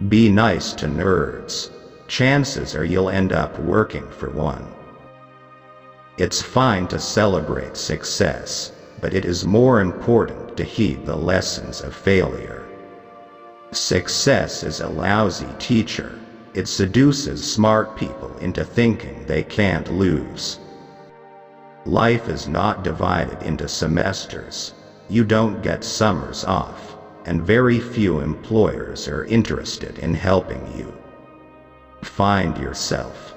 Be nice to nerds. Chances are you'll end up working for one. It's fine to celebrate success, but it is more important to heed the lessons of failure. Success is a lousy teacher. It seduces smart people into thinking they can't lose. Life is not divided into semesters. You don't get summers off, and very few employers are interested in helping you. Find yourself.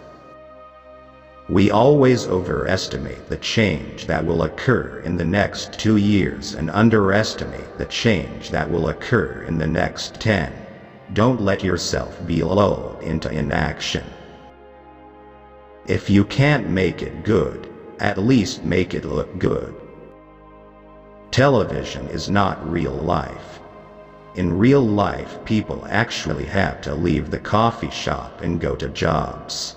We always overestimate the change that will occur in the next 2 years and underestimate the change that will occur in the next 10. Don't let yourself be lulled into inaction. If you can't make it good, at least make it look good. Television is not real life. In real life, people actually have to leave the coffee shop and go to jobs.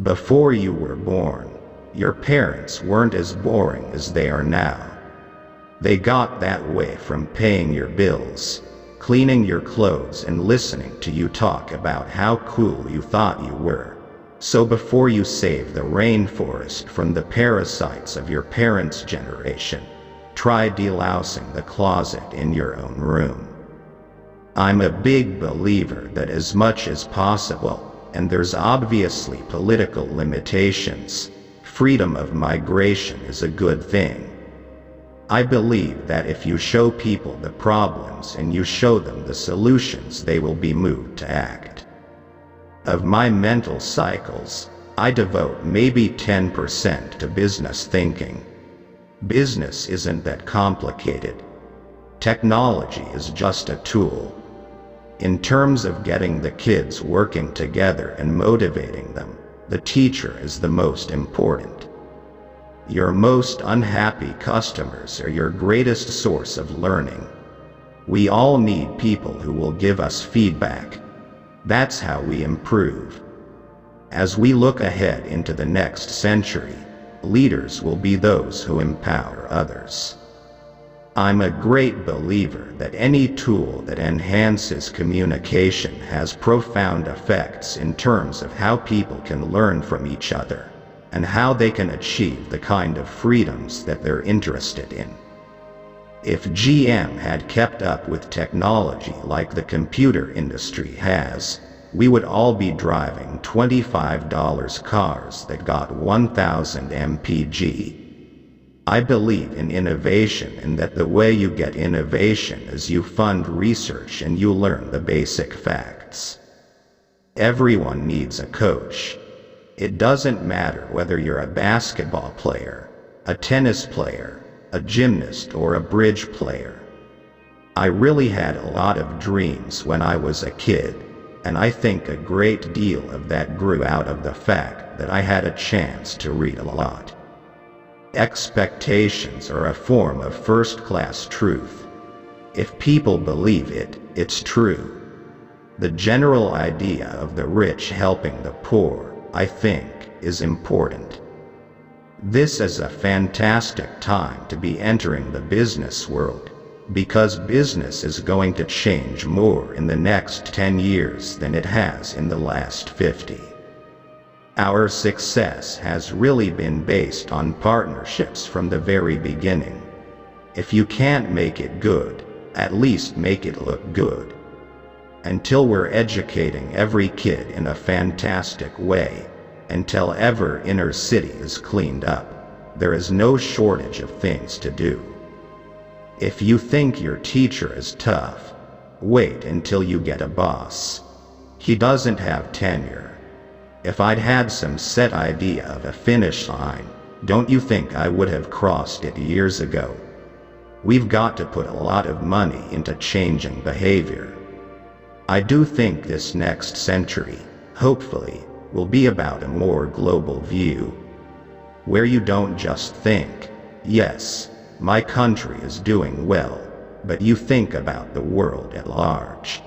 Before you were born, your parents weren't as boring as they are now. They got that way from paying your bills, cleaning your clothes, and listening to you talk about how cool you thought you were. So before you save the rainforest from the parasites of your parents' generation, try delousing the closet in your own room. I'm a big believer that as much as possible, and there's obviously political limitations, freedom of migration is a good thing. I believe that if you show people the problems and you show them the solutions, they will be moved to act. Of my mental cycles, I devote maybe 10% to business thinking. Business isn't that complicated. Technology is just a tool. In terms of getting the kids working together and motivating them, the teacher is the most important. Your most unhappy customers are your greatest source of learning. We all need people who will give us feedback. That's how we improve. As we look ahead into the next century, leaders will be those who empower others. I'm a great believer that any tool that enhances communication has profound effects in terms of how people can learn from each other, and how they can achieve the kind of freedoms that they're interested in. If GM had kept up with technology like the computer industry has, we would all be driving $25 cars that got 1000 mpg. I believe in innovation, and that the way you get innovation is you fund research and you learn the basic facts. Everyone needs a coach. It doesn't matter whether you're a basketball player, a tennis player, a gymnast, or a bridge player. I really had a lot of dreams when I was a kid, and I think a great deal of that grew out of the fact that I had a chance to read a lot. Expectations are a form of first-class truth. If people believe it, it's true. The general idea of the rich helping the poor, I think, is important. This is a fantastic time to be entering the business world, because business is going to change more in the next 10 years than it has in the last 50. Our success has really been based on partnerships from the very beginning. If you can't make it good, at least make it look good. Until we're educating every kid in a fantastic way, until every inner city is cleaned up, there is no shortage of things to do. If you think your teacher is tough, wait until you get a boss. He doesn't have tenure. If I'd had some set idea of a finish line, don't you think I would have crossed it years ago? We've got to put a lot of money into changing behavior. I do think this next century, hopefully, will be about a more global view, where you don't just think, yes, my country is doing well, but you think about the world at large.